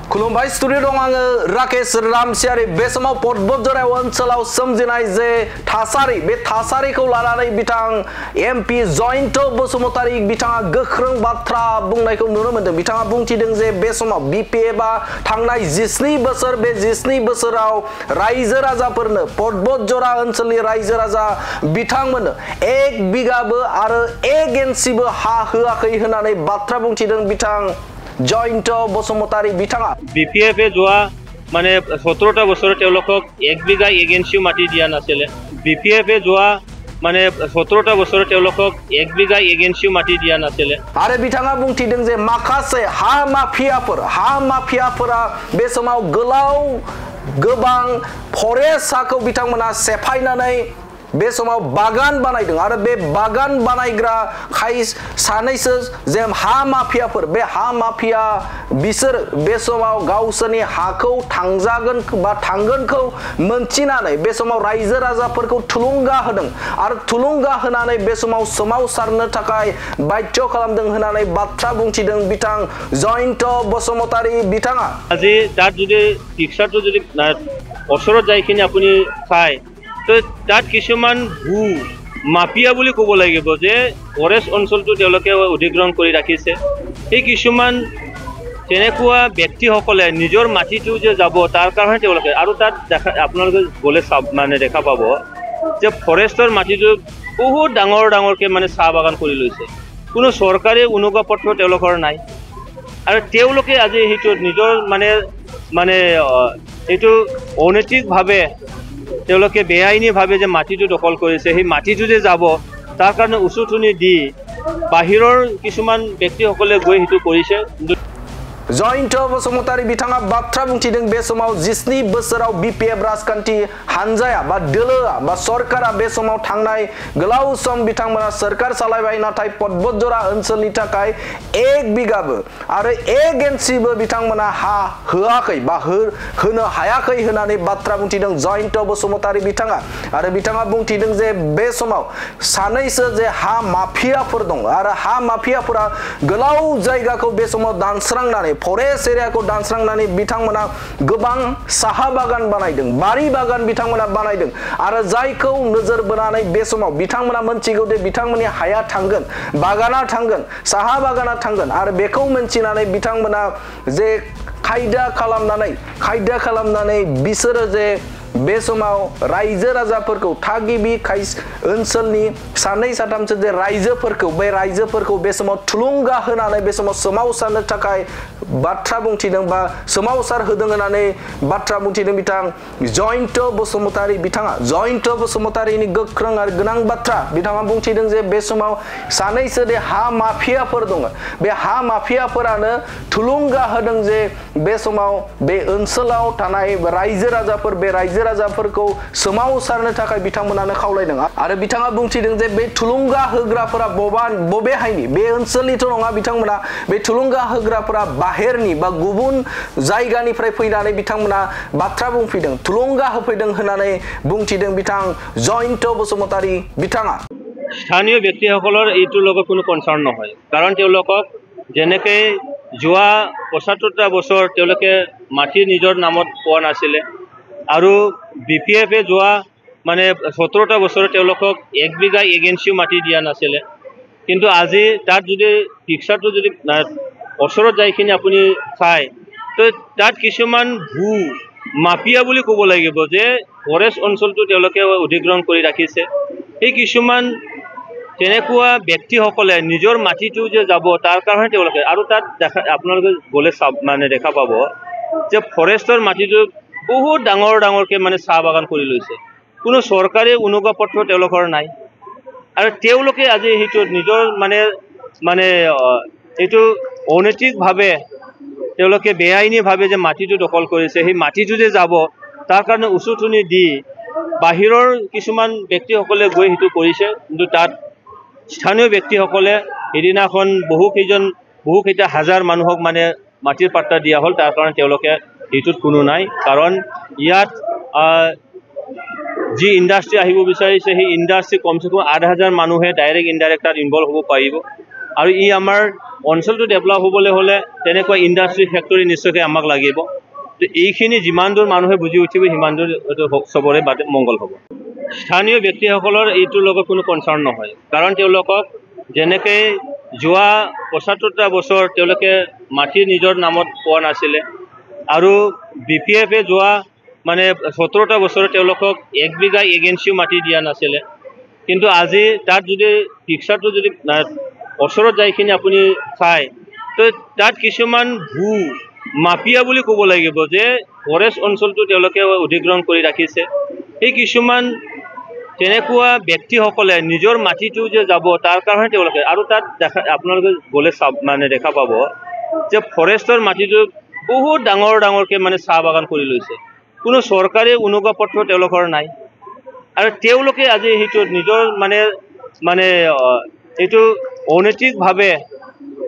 खुलुमबाय स्टुडियो दं आङो राकेश रामसियारि बे समाव पदबजरा ओनसोलाव सोमजिनाय जे थासारि बे थासारिखौ लानानै बिथां एमपि जयन्त बसुमतारी बिथाङा गोख्रों बाथ्रा बुंनायखौ नुनो मोन्दों। बिथाङा बुंथिदों जे बे समाव बिपिएफआ थांनाय 17 बोसोर बे 17 बोसोराव रायजो राजाफोरनो पदबजरा ओनसोलनि रायजो राजा बिथांमोननो 1 बिगाबो आरो 1 इन्सिबो हा होआखै होननानै बाथ्रा बुंथिदों बिथां जयन्त बसुमतारी बिथाङा। বিপিএফে যোৱা মানে 17টা বছৰ তেওঁলোকক 1 বিঘা 1 ইঞ্চিও মাটি দিয়া নাছিলে। বিপিএফে যোৱা মানে 17টা বছৰ তেওঁলোকক 1 বিঘা 1 ইঞ্চিও মাটি দিয়া নাছিলে। आरो बिथाङा बुंथिदों जे माखासे हा माफियाफोरा बे समाव गोबां फरेस्ट हाखौ बिथांमोना सेफायनानै बे समाव बागान बानायदों आरो बे बागान बानायग्रा सानैसो जे हा माफियाफोर बे हा माफिया बिसोर बे समाव गावसोरनि हाखौ थांजागोन बा थांगोनखौ मोनथिनानै बे समाव रायजो राजाफोरखौ थुलुंगा होदों आरो थुलुंगा होनानै बे समाव सोमावसारनो थाखाय बाध्य खालामदों होननानै बाथ्रा बुंथिदों बिथां जयन्त बसुमतारी बिथाङा। আজি তাত যদি পিকচাৰটো যদি ওচৰত যাইখিনি আপুনি চাই তো তাত কিছুমান ভূ মাফিয়া বুলি ক'ব লাগিব যে ফৰেষ্ট অঞ্চলটো তেওঁলোকে অধিগ্ৰহণ কৰি ৰাখিছে। এই কিছুমান তেনেকুৱা ব্যক্তিসকলে নিজৰ মাটিটো যে যাব তাৰ কাৰণে তেওঁলোকে আৰু তাত আপোনালোকে গ'লে মানে দেখা পাব যে ফৰেষ্টৰ মাটিটো বহুত ডাঙৰকৈ মানে চাহ বাগান কৰি লৈছে। কোনো চৰকাৰী অনুজ্ঞাপত্ৰ তেওঁলোকৰ নাই আৰু তেওঁলোকে আজি সেইটো নিজৰ মানে এইটো অনৈতিকভাৱে তেওঁলোকে বেআইনীভাৱে যে মাটিটো দখল কৰিছে সেই মাটিটো যে যাব তাৰ কাৰণে উচুটনি দি বাহিৰৰ কিছুমান ব্যক্তিসকলে গৈ সেইটো কৰিছে। जयन्त बसुमतारी बिथाङा बाथ्रा बुंथिदों बे समाव 17 बोसोराव बिपिएफ राजखान्थि हानजाया बा दोलोआ बा सरकारा बे समाव थांनाय गोलाव सम बिथांमोना सरकार सालायबाय नाथाय पदबजरा ओनसोलनि थाखाय 1 बिगाबो आरो 1 इन्सिबो बिथांमोना हा होआखै बा होनो हायाखै होननानै बाथ्रा बुंथिदों जयन्त बसुमतारी बिथाङा। आरो बिथाङा बुंथिदों जे बे समाव सानैसो जे हा माफियाफोर दं आरो हा माफियाफोरा गोलाव जायगाखौ बे समाव दानस्रांनानै फरेस्ट एरियाखौ दानस्रांनानै बिथांमोना गोबां साहा बागान बानायदों बारि बागान बिथांमोना बानायदों आरो जायखौ नोजोर बोनानै बे समाव बिथांमोना मोनथिगौ दे बिथांमोननि हाया थांगोन बागाना थांगोन साहा बागाना थांगोन आरो बेखौ मोनथिनानै बिथांमोना जे खायदा खालामनानै बिसोरो जे बे समाव रायजो राजाफोरखौ थागिबि ओनसोलनि सानै साथामसो जे रायजोफोरखौ बे समाव थुलुंगा होनानै बे समाव सोमावसारनो थाखाय बाथ्रा बुंथिदों बा सोमावसार होदों होननानै बाथ्रा बुंथिदों बिथां जयन्त बसुमतारी बिथाङा। जयन्त बसुमतारीनि गोख्रों आरो गोनां बाथ्रा बिथाङा बुंथिदों जे बे समाव सानैसो दे हा माफियाफोर दङ बे हा माफियाफोरानो थुलुंगा होदों जे बे समाव बे ओनसोलाव थानाय रायजो राजाफोर बे रायजो राजाफोरखौ सोमावसारनो थाखाय बिथांमोनानो खावलायदों आरो बिथाङा बुंथिदों जे बे थुलुंगा होग्राफोरा बबेहायनि बे ओनसोलनिथ' नङा बिथांमोना बे थुलुंगा होग्राफोरा बाहेरनि बा गुबुन जायगानिफ्राय फैनानै बिथांमोना बाथ्रा बुंफैदों थुलुंगा होफैदों होननानै बुंथिदों बिथां जयन्त बसुमतारी बिथाङा। স্থানীয় ব্যক্তিসকলৰ এইটোৰ লগত কোনো কনচাৰ্ন নহয় কাৰণ তেওঁলোকক যেনেকে যোৱা ৭৫টা বছৰ তেওঁলোকে মাটি নিজৰ নামত পোৱা নাছিলে আৰু বিপিএফে যোৱা মানে 17টা বছৰ তেওঁলোকক 1 বিঘা 1 ইঞ্চিও মাটি দিয়া নাছিলে। কিন্তু আজি তাত যদি পিকচাৰটো যদি ওচৰত যাইখিনি আপুনি চাই তো তাত কিছুমান ভূ মাফিয়া বুলি ক'ব লাগিব যে ফৰেষ্ট অঞ্চলটো তেওঁলোকে অধিগ্ৰহণ কৰি ৰাখিছে। এই কিছুমান তেনেকুৱা ব্যক্তিসকলে নিজৰ মাটিটো যে যাব তাৰ কাৰণে তেওঁলোকে আৰু তাত আপোনালোকে গ'লে মানে দেখা পাব যে ফৰেষ্টৰ মাটিটো বহুত ডাঙৰকৈ মানে চাহ বাগান কৰি লৈছে। কোনো চৰকাৰী অনুজ্ঞাপত্ৰ তেওঁলোকৰ নাই আৰু তেওঁলোকে আজি সেইটো নিজৰ মানে এইটো অনৈতিকভাৱে তেওঁলোকে বেআইনীভাৱে যে মাটিটো দখল কৰিছে সেই মাটিটো যে যাব তাৰ কাৰণে উচুটনি দি বাহিৰৰ কিছুমান ব্যক্তিসকলে গৈ সেইটো কৰিছে। কিন্তু তাত স্থানীয় ব্যক্তিসকলে সেইদিনাখন বহুকেইটা হাজাৰ মানুহক মানে মাটিৰ পাট্টা দিয়া হ'ল তাৰ কাৰণে তেওঁলোকে এইটোত কোনো নাই কাৰণ ইয়াত যি ইণ্ডাষ্ট্ৰি আহিব বিচাৰিছে সেই ইণ্ডাষ্ট্ৰি কমচে কম ৮,০০০ মানুহে ডাইৰেক্ট ইনডাইৰেক্ট তাত ইনভলভ হ'ব পাৰিব আৰু ই আমাৰ অঞ্চলটো ডেভেলপ হ'বলৈ হ'লে তেনেকুৱা ইণ্ডাষ্ট্ৰি ফেক্টৰী নিশ্চয়কৈ আমাক লাগিব। তো এইখিনি যিমান দূৰ মানুহে বুজি উঠিব সিমান দূৰ চবৰে বাদে মংগল হ'ব। স্থানীয় ব্যক্তিসকলৰ এইটোৰ লগত কোনো কনচাৰ্ণ নহয়, কাৰণ তেওঁলোকক যেনেকৈ যোৱা ৭৫টা বছৰ তেওঁলোকে মাটি নিজৰ নামত পোৱা নাছিলে, আৰু BPF-এ যোৱা ১৭টা বছৰ তেওঁলোকক ১ বিঘা এগেঞ্চিও মাটি দিয়া নাছিলে। কিন্তু আজি তাত যদি পিকচাৰটো যদি ওচৰত যাইখিনি আপুনি চায়, তো তাত কিছুমান মাফিয়া বুলি ক'ব লাগিব, যে ফৰেষ্ট অঞ্চলটো তেওঁলোকে অধিগ্ৰহণ কৰি ৰাখিছে। সেই কিছুমান তেনেকুৱা ব্যক্তিসকলে নিজৰ মাটিটো যে যাব তাৰ কাৰণে তেওঁলোকে, আৰু তাত আপোনালোকে গ'লে দেখা পাব যে ফৰেষ্টৰ মাটিটো বহুত ডাঙৰকৈ চাহ বাগান কৰি লৈছে। কোনো চৰকাৰী অনুজ্ঞাপত্ৰ তেওঁলোকৰ নাই, আৰু তেওঁলোকে আজি সেইটো নিজৰ এইটো অনৈতিকভাৱে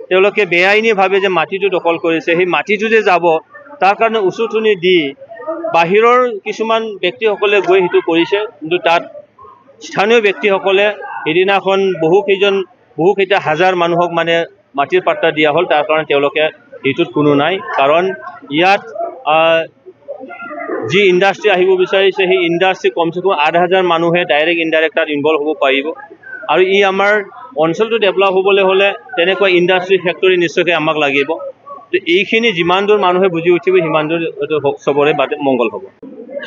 তেওঁলোকে বেআইনীভাৱে যে মাটিটো দখল কৰিছে, সেই মাটিটো যে যাব তাৰ কাৰণে উচুটনি দি বাহিৰৰ কিছুমান ব্যক্তিসকলে গৈ সেইটো কৰিছে। কিন্তু তাত স্থানীয় ব্যক্তিসকলে সেইদিনাখন বহুকেইটা হাজাৰ মানুহক মাটিৰ পাট্টা দিয়া হ'ল, তাৰ কাৰণে তেওঁলোকে সেইটোত কোনো নাই। কাৰণ ইয়াত যি ইণ্ডাষ্ট্ৰি আহিব বিচাৰিছে, সেই ইণ্ডাষ্ট্ৰি কমচে কম ৮,০০০ মানুহে ডাইৰেক্ট ইনডাইৰেক্ট তাত ইনভলভ হ'ব পাৰিব। আৰু ই আমাৰ অঞ্চলটো ডেভেলপ হ'বলৈ হ'লে তেনেকুৱা ইণ্ডাষ্ট্ৰি ফেক্টৰী নিশ্চয়কৈ আমাক লাগিব। তো এইখিনি যিমান দূৰ মানুহে বুজি উঠিব সিমান দূৰ চবৰে বাদে মংগল হ'ব।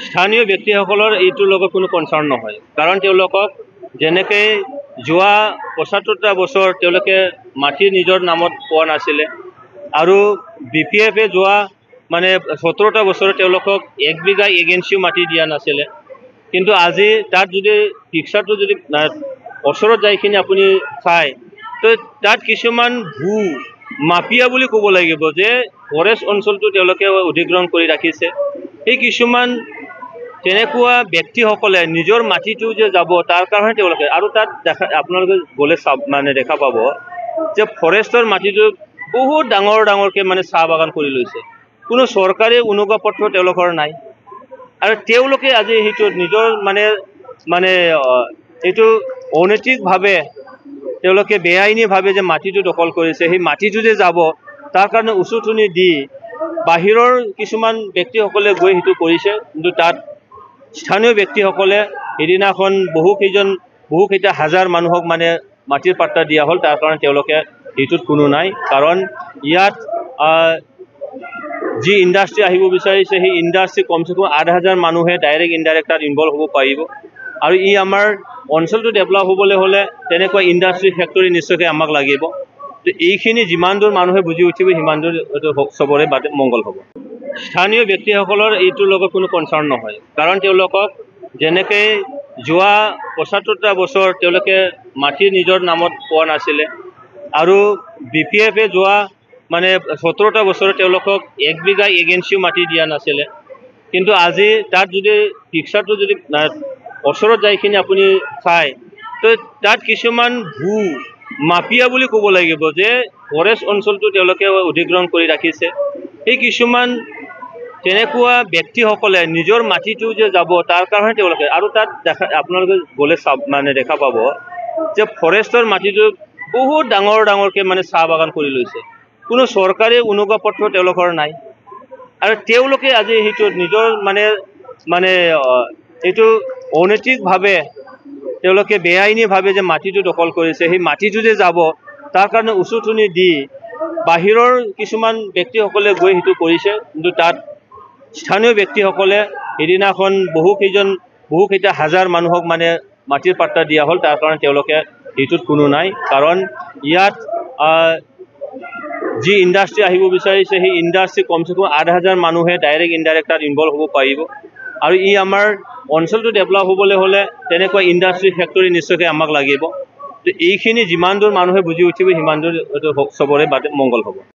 স্থানীয় ব্যক্তিসকলৰ এইটোৰ লগত কোনো কনচাৰ্ণ নহয়, কাৰণ তেওঁলোকক যেনেকৈ যোৱা ৭৫টা বছৰ তেওঁলোকে মাটি নিজৰ নামত পোৱা নাছিলে, আৰু BPF-এ যোৱা ১৭টা বছৰ তেওঁলোকক ১ বিঘা এগেঞ্চিও মাটি দিয়া নাছিলে। কিন্তু আজি তাত যদি পিকচাৰটো যদি ওচৰত যাইখিনি আপুনি চায়, তো তাত কিছুমান মাফিয়া বুলি ক'ব লাগিব, যে ফৰেষ্ট অঞ্চলটো তেওঁলোকে অধিগ্ৰহণ কৰি ৰাখিছে। সেই কিছুমান তেনেকুৱা ব্যক্তিসকলে নিজৰ মাটিটো যে যাব তাৰ কাৰণে তেওঁলোকে, আৰু তাত আপোনালোকে গ'লে দেখা পাব যে ফৰেষ্টৰ মাটিটো বহুত ডাঙৰকৈ চাহ বাগান কৰি লৈছে। কোনো চৰকাৰী অনুজ্ঞাপত্ৰ তেওঁলোকৰ নাই, আৰু তেওঁলোকে আজি সেইটো নিজৰ এইটো অনৈতিকভাৱে তেওঁলোকে বেআইনীভাৱে যে মাটিটো দখল কৰিছে, সেই মাটিটো যে যাব তাৰ কাৰণে উচুটনি দি বাহিৰৰ কিছুমান ব্যক্তিসকলে গৈ সেইটো কৰিছে। কিন্তু তাত স্থানীয় ব্যক্তিসকলে সেইদিনাখন বহুকেইটা হাজাৰ মানুহক মাটিৰ পাট্টা দিয়া হ'ল, তাৰ কাৰণে তেওঁলোকে সেইটোত কোনো নাই। কাৰণ ইয়াত যি ইণ্ডাষ্ট্ৰি আহিব বিচাৰিছে, সেই ইণ্ডাষ্ট্ৰি কমচে কম ৮,০০০ মানুহে ডাইৰেক্ট ইনডাইৰেক্ট তাত ইনভলভ হ'ব পাৰিব। আৰু ই আমাৰ অঞ্চলটো ডেভেলপ হ'বলৈ হ'লে তেনেকুৱা ইণ্ডাষ্ট্ৰি ফেক্টৰী নিশ্চয়কৈ আমাক লাগিব। তো এইখিনি যিমান দূৰ মানুহে বুজি উঠিব সিমান দূৰ চবৰে বাদে মংগল হ'ব। স্থানীয় ব্যক্তিসকলৰ এইটোৰ লগত কোনো কনচাৰ্ণ নহয়, কাৰণ তেওঁলোকক যেনেকৈ যোৱা ৭৫টা বছৰ তেওঁলোকে মাটি নিজৰ নামত পোৱা নাছিলে, আৰু BPF-এ যোৱা ১৭টা বছৰ তেওঁলোকক ১ বিঘা এগেঞ্চিও মাটি দিয়া নাছিলে। কিন্তু আজি তাত যদি পিকচাৰটো যদি ওচৰত যাইখিনি আপুনি চায়, তো তাত কিছুমান মাফিয়া বুলি ক'ব লাগিব, যে ফৰেষ্ট অঞ্চলটো তেওঁলোকে অধিগ্ৰহণ কৰি ৰাখিছে। সেই কিছুমান তেনেকুৱা ব্যক্তিসকলে নিজৰ মাটিটো যে যাব তাৰ কাৰণে তেওঁলোকে, আৰু তাত আপোনালোকে গ'লে দেখা পাব যে ফৰেষ্টৰ মাটিটো বহুত ডাঙৰকৈ চাহ বাগান কৰি লৈছে। কোনো চৰকাৰী অনুজ্ঞাপত্ৰ তেওঁলোকৰ নাই, আৰু তেওঁলোকে আজি সেইটো নিজৰ এইটো অনৈতিকভাৱে তেওঁলোকে বেআইনীভাৱে যে মাটিটো দখল কৰিছে, সেই মাটিটো যে যাব তাৰ কাৰণে উচুটনি দি বাহিৰৰ কিছুমান ব্যক্তিসকলে গৈ সেইটো কৰিছে। কিন্তু তাত স্থানীয় ব্যক্তিসকলে সেইদিনাখন বহুকেইটা হাজাৰ মানুহক মাটিৰ পাট্টা দিয়া হ'ল, তাৰ কাৰণে তেওঁলোকে সেইটোত কোনো নাই। কাৰণ ইয়াত যি ইণ্ডাষ্ট্ৰি আহিব বিচাৰিছে, সেই ইণ্ডাষ্ট্ৰি কমচে কম ৮,০০০ মানুহে ডাইৰেক্ট ইনডাইৰেক্ট তাত ইনভলভ হ'ব পাৰিব। আৰু ই আমাৰ অঞ্চলটো ডেভেলপ হ'বলৈ হ'লে তেনেকুৱা ইণ্ডাষ্ট্ৰি ফেক্টৰী নিশ্চয়কৈ আমাক লাগিব। তো এইখিনি যিমান দূৰ মানুহে বুজি উঠিব সিমান দূৰ চবৰে বাদে মংগল হ'ব।